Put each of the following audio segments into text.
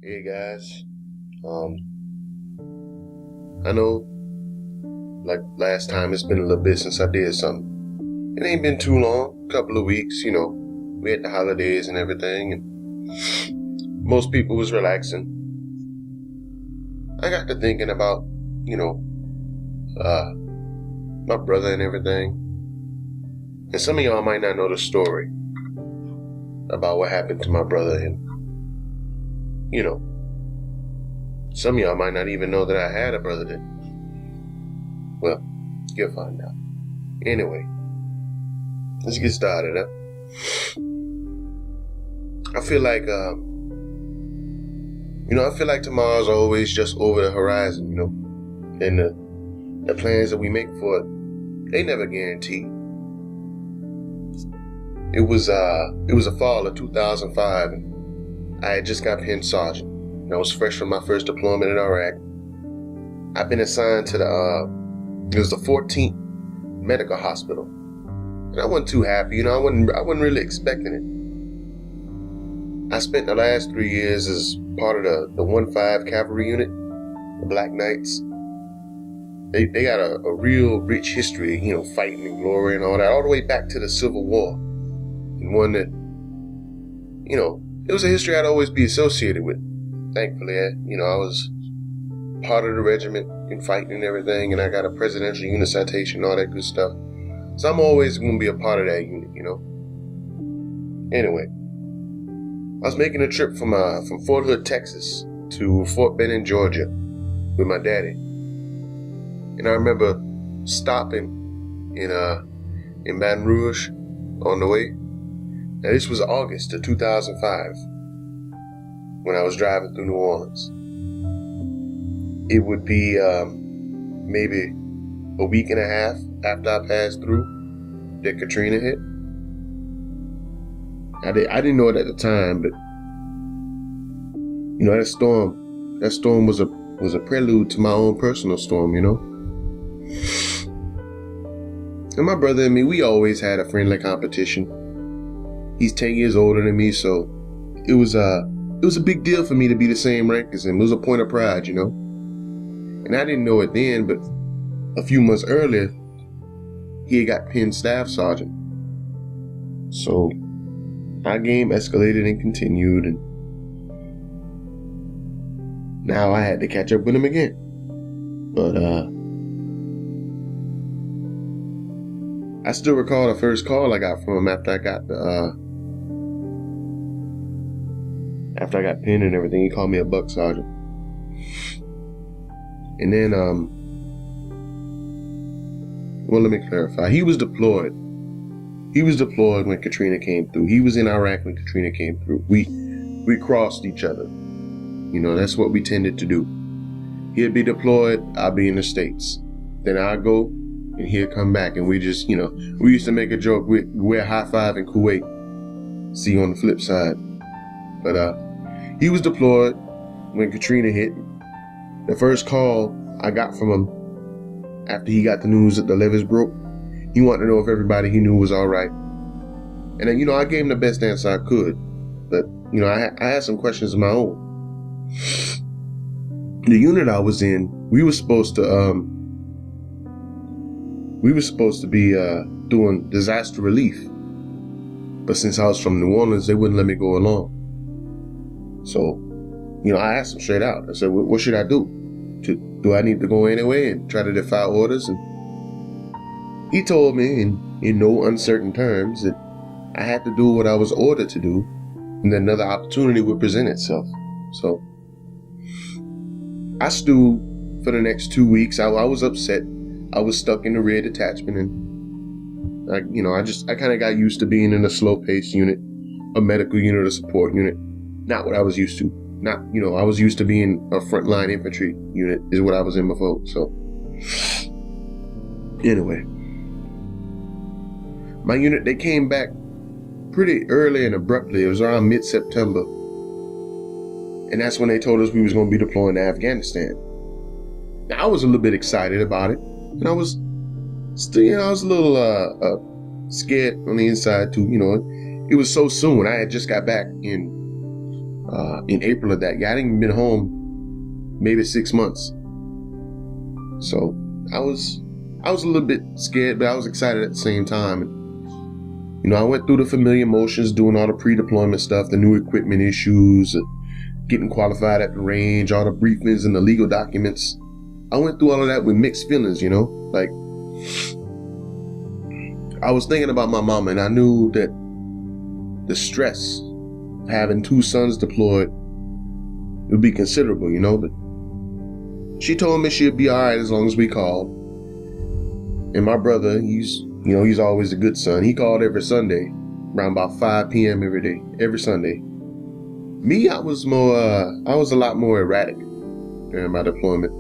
Hey guys, I know like last time it's been a little bit since I did something. It ain't been too long, a couple of weeks, we had the holidays and everything, and most people was relaxing. I got to thinking about, my brother and everything. And some of y'all might not know the story about what happened to my brother, and some of y'all might not even know that I had a brother then. Well, you'll find out. Anyway, let's get started, huh? I feel like, tomorrow's always just over the horizon, and the plans that we make for it, they never guarantee. It was a fall of 2005, and I had just got pinned sergeant. And I was fresh from my first deployment in Iraq. I've been assigned to it was the 14th Medical Hospital. And I wasn't too happy, I wasn't really expecting it. I spent the last 3 years as part of the 1-5 Cavalry Unit, the Black Knights. They got a real rich history, fighting and glory and all that, all the way back to the Civil War. And one that, it was a history I'd always be associated with. Thankfully, I was part of the regiment in fighting and everything, and I got a presidential unit citation, all that good stuff. So I'm always going to be a part of that unit, Anyway, I was making a trip from Fort Hood, Texas to Fort Benning, Georgia with my daddy. And I remember stopping in Baton Rouge on the way. Now, this was August of 2005 when I was driving through New Orleans. It would be maybe a week and a half after I passed through that Katrina hit. I didn't know it at the time, but that storm was a prelude to my own personal storm, And my brother and me, we always had a friendly competition. He's 10 years older than me, so it was a big deal for me to be the same rank as him. It was a point of pride, And I didn't know it then, but a few months earlier, he had got pinned staff sergeant. So our game escalated and continued, and now I had to catch up with him again. But I still recall the first call I got from him after I got pinned and everything. He called me a buck sergeant. And then, let me clarify. He was deployed. He was deployed when Katrina came through. He was in Iraq when Katrina came through. We crossed each other. That's what we tended to do. He'd be deployed, I'll be in the States. Then I'll go, and he'll come back, and we just, we used to make a joke, we're high five in Kuwait. See you on the flip side. But he was deployed when Katrina hit. The first call I got from him after he got the news that the levees broke, he wanted to know if everybody he knew was all right. And then, I gave him the best answer I could. But, I had some questions of my own. The unit I was in, we were supposed to be doing disaster relief. But since I was from New Orleans, they wouldn't let me go along. So, I asked him straight out. I said, what should I do? Do I need to go anyway and try to defy orders? And he told me in no uncertain terms that I had to do what I was ordered to do, and then another opportunity would present itself. So I stewed for the next 2 weeks. I was upset. I was stuck in the rear detachment, and I kind of got used to being in a slow-paced unit, a medical unit, a support unit. Not what I was used to. I was used to being a frontline infantry unit is what I was in before. So anyway, my unit, they came back pretty early and abruptly. It was around mid-September. And that's when they told us we was going to be deploying to Afghanistan. Now, I was a little bit excited about it. And I was still, I was a little scared on the inside too. It was so soon. I had just got back in in April of that year. I hadn't even been home maybe 6 months. So I was a little bit scared, but I was excited at the same time. And, I went through the familiar motions, doing all the pre-deployment stuff, the new equipment issues, getting qualified at the range, all the briefings and the legal documents. I went through all of that with mixed feelings, like I was thinking about my mama, and I knew that the stress of having 2 sons deployed would be considerable, but she told me she'd be all right as long as we called. And my brother, he's always a good son. He called every Sunday around about 5 p.m. every Sunday. Me, I was a lot more erratic during my deployment.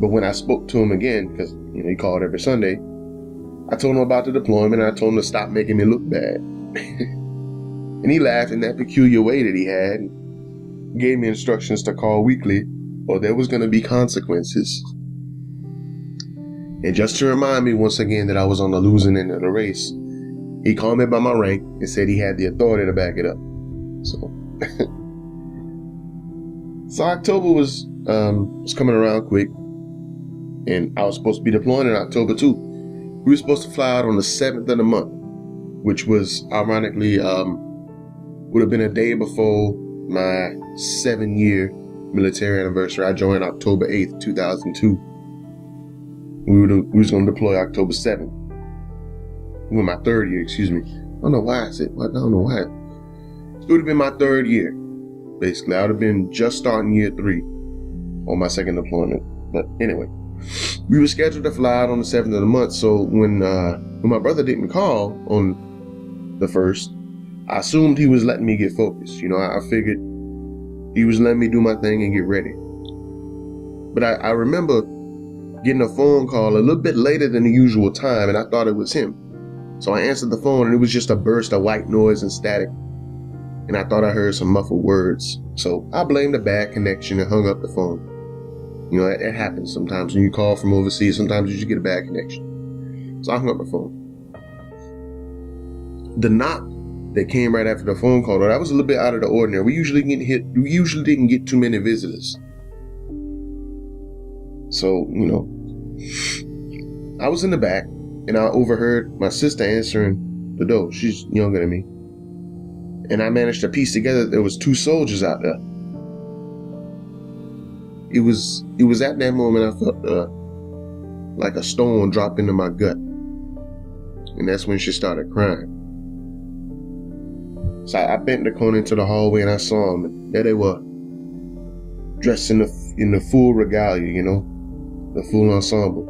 But when I spoke to him again, because, he called every Sunday, I told him about the deployment, and I told him to stop making me look bad. And he laughed in that peculiar way that he had, and gave me instructions to call weekly, or there was going to be consequences. And just to remind me once again that I was on the losing end of the race, he called me by my rank and said he had the authority to back it up. So October was coming around quick, and I was supposed to be deploying in October too. We were supposed to fly out on the 7th of the month, which was ironically would have been a day before my 7-year military anniversary. I joined October 8th, 2002. We was going to deploy October 7th. Well, my 3rd year, excuse me. I don't know why I said, I don't know why. It would have been my 3rd year, basically. I would have been just starting year 3 on my 2nd deployment. But anyway, we were scheduled to fly out on the 7th of the month. So when my brother didn't call on the 1st, I assumed he was letting me get focused. I figured he was letting me do my thing and get ready. But I remember getting a phone call a little bit later than the usual time, and I thought it was him. So I answered the phone, and it was just a burst of white noise and static. And I thought I heard some muffled words. So I blamed a bad connection and hung up the phone. It happens sometimes when you call from overseas. Sometimes you just get a bad connection. So I hung up the phone. The knock that came right after the phone call, that was a little bit out of the ordinary. We usually didn't get too many visitors. So, I was in the back, and I overheard my sister answering the door. She's younger than me. And I managed to piece together that there was 2 soldiers out there. It was at that moment I felt like a stone drop into my gut. And that's when she started crying. So I bent the corner into the hallway, and I saw them. And there they were, dressed in the full regalia, the full ensemble,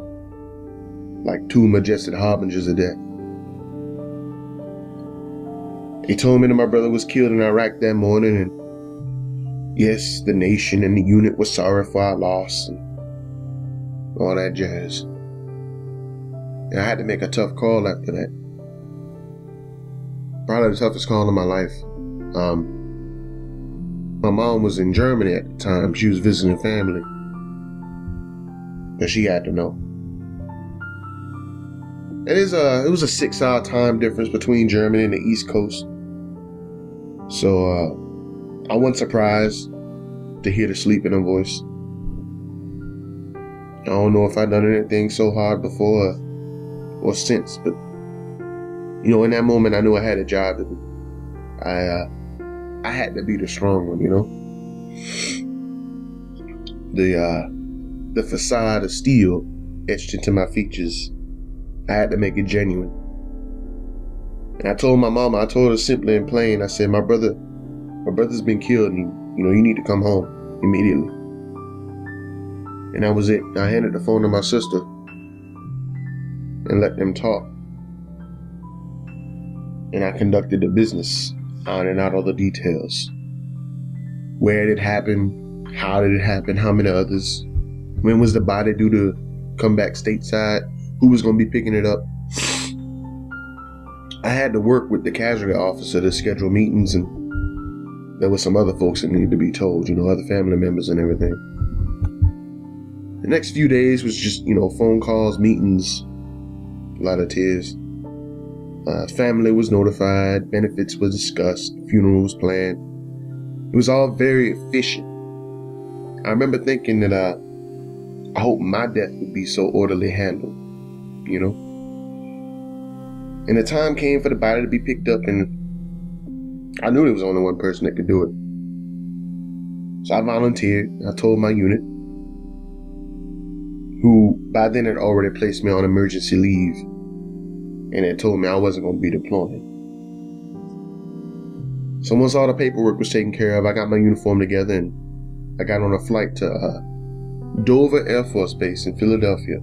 like 2 majestic harbingers of death. He told me that my brother was killed in Iraq that morning, and yes, the nation and the unit was sorry for our loss and all that jazz. And I had to make a tough call after that. Probably the toughest call of my life. My mom was in Germany at the time. She was visiting family. But she had to know. It was a 6-hour time difference between Germany and the East Coast. So I wasn't surprised to hear the sleep in her voice. I don't know if I'd done anything so hard before or since, but in that moment I knew I had a job to do. I had to be the strong one, The facade of steel etched into my features. I had to make it genuine. And I told my mama, I told her simply and plain, I said, my brother's been killed, and you need to come home immediately. And that was it. I handed the phone to my sister and let them talk. And I conducted the business, ironing out all the details. Where did it happen? How did it happen? How many others? When was the body due to come back stateside? Who was going to be picking it up? I had to work with the casualty officer to schedule meetings, and there were some other folks that needed to be told, other family members and everything. The next few days was just, phone calls, meetings, a lot of tears. Family was notified, benefits were discussed, funeral was planned. It was all very efficient. I remember thinking that I hope my death would be so orderly handled, you know? And the time came for the body to be picked up, and I knew there was only one person that could do it. So I volunteered. I told my unit, who by then had already placed me on emergency leave, and had told me I wasn't going to be deployed. So once all the paperwork was taken care of, I got my uniform together and I got on a flight to Dover Air Force Base in Philadelphia.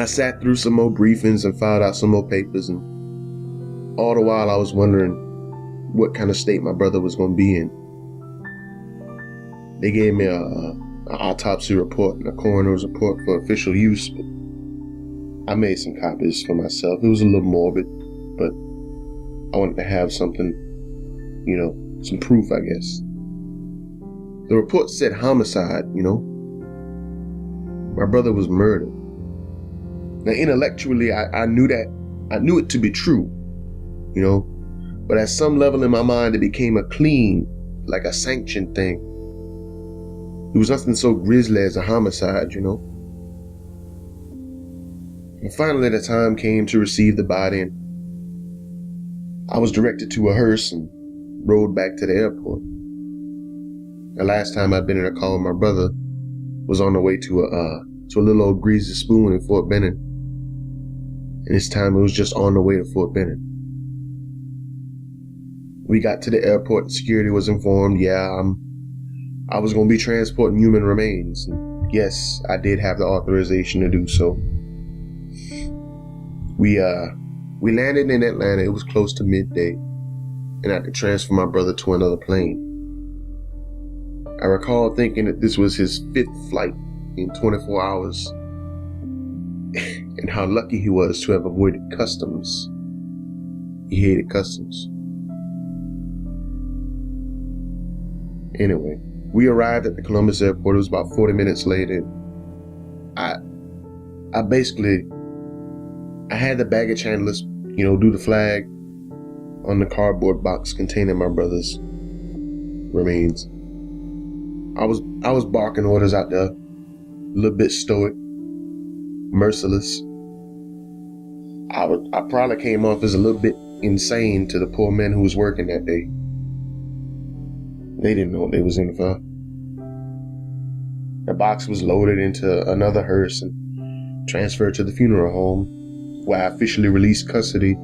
I sat through some more briefings and filed out some more papers, and all the while I was wondering what kind of state my brother was going to be in. They gave me an autopsy report and a coroner's report for official use, but I made some copies for myself. It was a little morbid, but I wanted to have something, you know, some proof, I guess. The report said homicide, you know. My brother was murdered. Now, intellectually, I knew it to be true, you know, but at some level in my mind, it became a clean, like a sanctioned thing. It was nothing so grisly as a homicide, you know. And finally, the time came to receive the body, and I was directed to a hearse and rode back to the airport. The last time I'd been in a car with my brother was on the way to a little old greasy spoon in Fort Benning. And this time it was just on the way to Fort Benning. We got to the airport and security was informed, I was going to be transporting human remains. And yes, I did have the authorization to do so. We landed in Atlanta. It was close to midday, and I could transfer my brother to another plane. I recall thinking that this was his 5th flight in 24 hours, and how lucky he was to have avoided customs. He hated customs. Anyway, we arrived at the Columbus airport. It was about 40 minutes later. I had the baggage handlers, you know, do the flag on the cardboard box containing my brother's remains. I was barking orders out there, a little bit stoic, merciless. I probably came off as a little bit insane to the poor men who was working that day. They didn't know what they was in for. The box was loaded into another hearse and transferred to the funeral home, where I officially released custody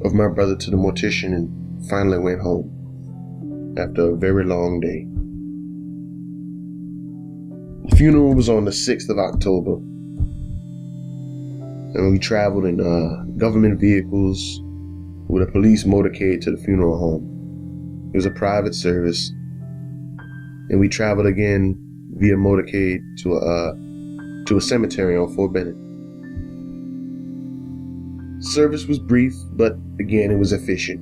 of my brother to the mortician and finally went home after a very long day. The funeral was on the 6th of October, and we traveled in government vehicles with a police motorcade to the funeral home. It was a private service, and we traveled again via motorcade to a cemetery on Fort Benning. Service was brief, but again, it was efficient.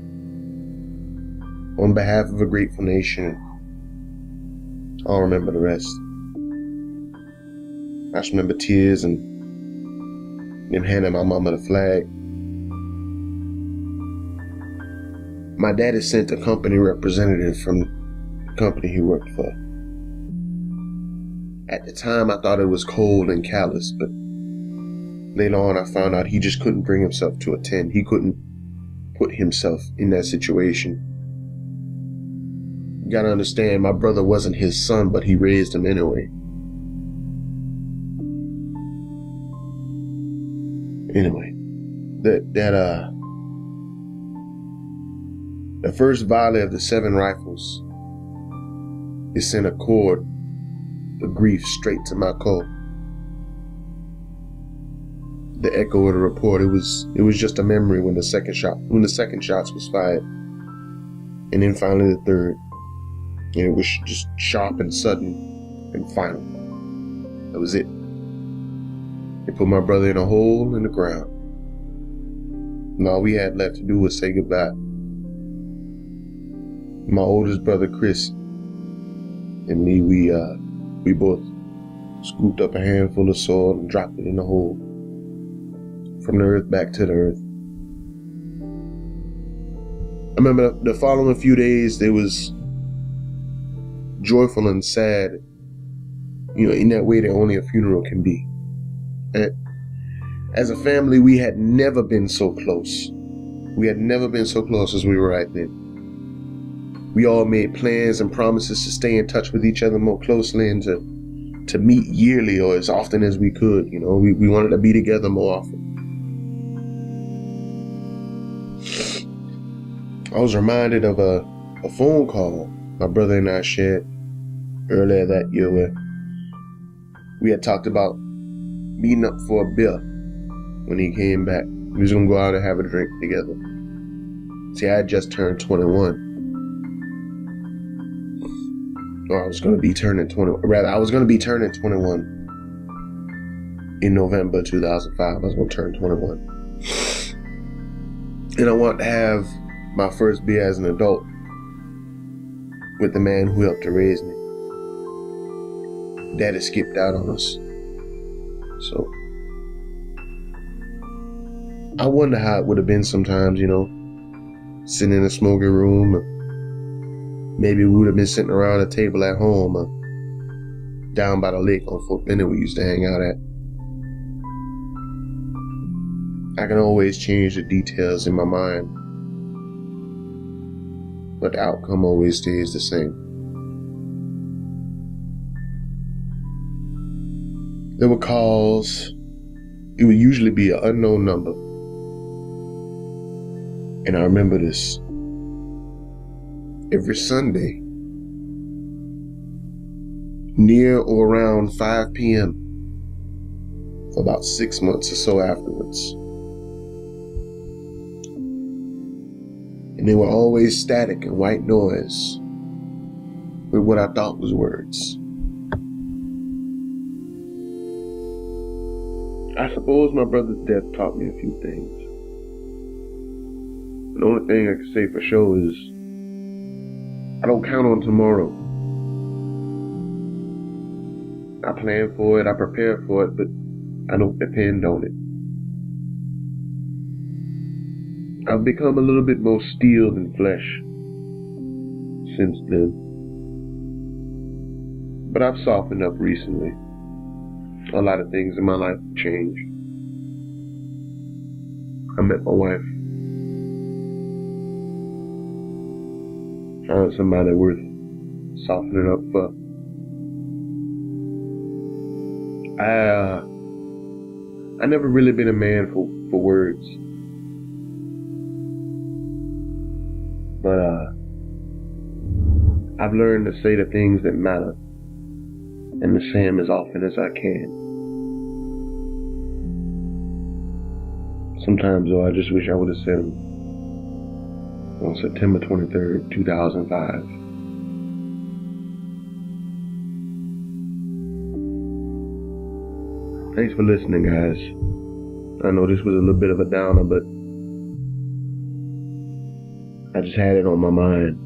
On behalf of a grateful nation, I'll remember the rest. I just remember tears and them handing my mama the flag. My daddy sent a company representative from the company he worked for. At the time, I thought it was cold and callous, but later on, I found out he just couldn't bring himself to attend. He couldn't put himself in that situation. You gotta understand, my brother wasn't his son, but he raised him anyway. Anyway, the first volley of the 7 rifles, it sent a chord of grief straight to my core. The echo of the report, it was just a memory when the second shots was fired, and then finally the third, and it was just sharp and sudden and final. That was it. They put my brother in a hole in the ground, and all we had left to do was say goodbye. My oldest brother Chris and me, we both scooped up a handful of soil and dropped it in the hole. from the earth back to the earth. I remember the following few days, they was joyful and sad, in that way that only a funeral can be. And as a family, we had never been so close. We had never been so close as we were right then. We all made plans and promises to stay in touch with each other more closely and to meet yearly or as often as we could. We wanted to be together more often. I was reminded of a phone call my brother and I shared earlier that year where we had talked about meeting up for a beer when he came back. We was going to go out and have a drink together. See, I had just turned 21. Or I was going to be turning 20. Rather, I was going to be turning 21 in November 2005. I was going to turn 21. And I wanted to have my first beer as an adult with the man who helped to raise me. Daddy skipped out on us. So I wonder how it would have been sometimes, sitting in a smoking room. Or maybe we would have been sitting around a table at home or down by the lake on Fort Benning we used to hang out at. I can always change the details in my mind, but the outcome always stays the same. There were calls. It would usually be an unknown number. And I remember this. Every Sunday, near or around 5 p.m., for about 6 months or so afterwards. And they were always static and white noise with what I thought was words. I suppose my brother's death taught me a few things. The only thing I can say for sure is I don't count on tomorrow. I plan for it, I prepare for it, but I don't depend on it. I've become a little bit more steel than flesh since then. But I've softened up recently. A lot of things in my life have changed. I met my wife. Found somebody worth softening up for. I never really been a man for words. But I've learned to say the things that matter and to say them as often as I can. Sometimes, though, I just wish I would have said them on September 23rd, 2005. Thanks for listening, guys. I know this was a little bit of a downer, but I just had it on my mind.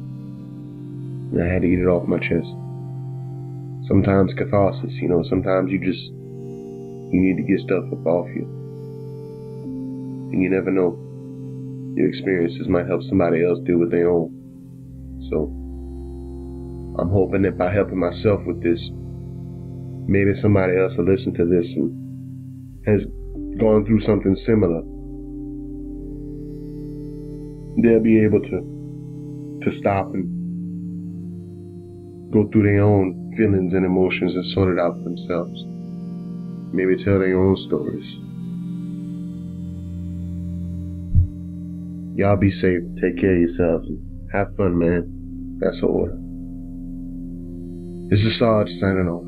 And I had to get it off my chest. Sometimes catharsis, sometimes you need to get stuff up off you. And you never know. Your experiences might help somebody else deal with their own. So, I'm hoping that by helping myself with this, maybe somebody else will listen to this and has gone through something similar. They'll be able to stop and go through their own feelings and emotions and sort it out for themselves. Maybe tell their own stories. Y'all be safe, take care of yourselves, and have fun, man. That's the order. This is Sarge signing off.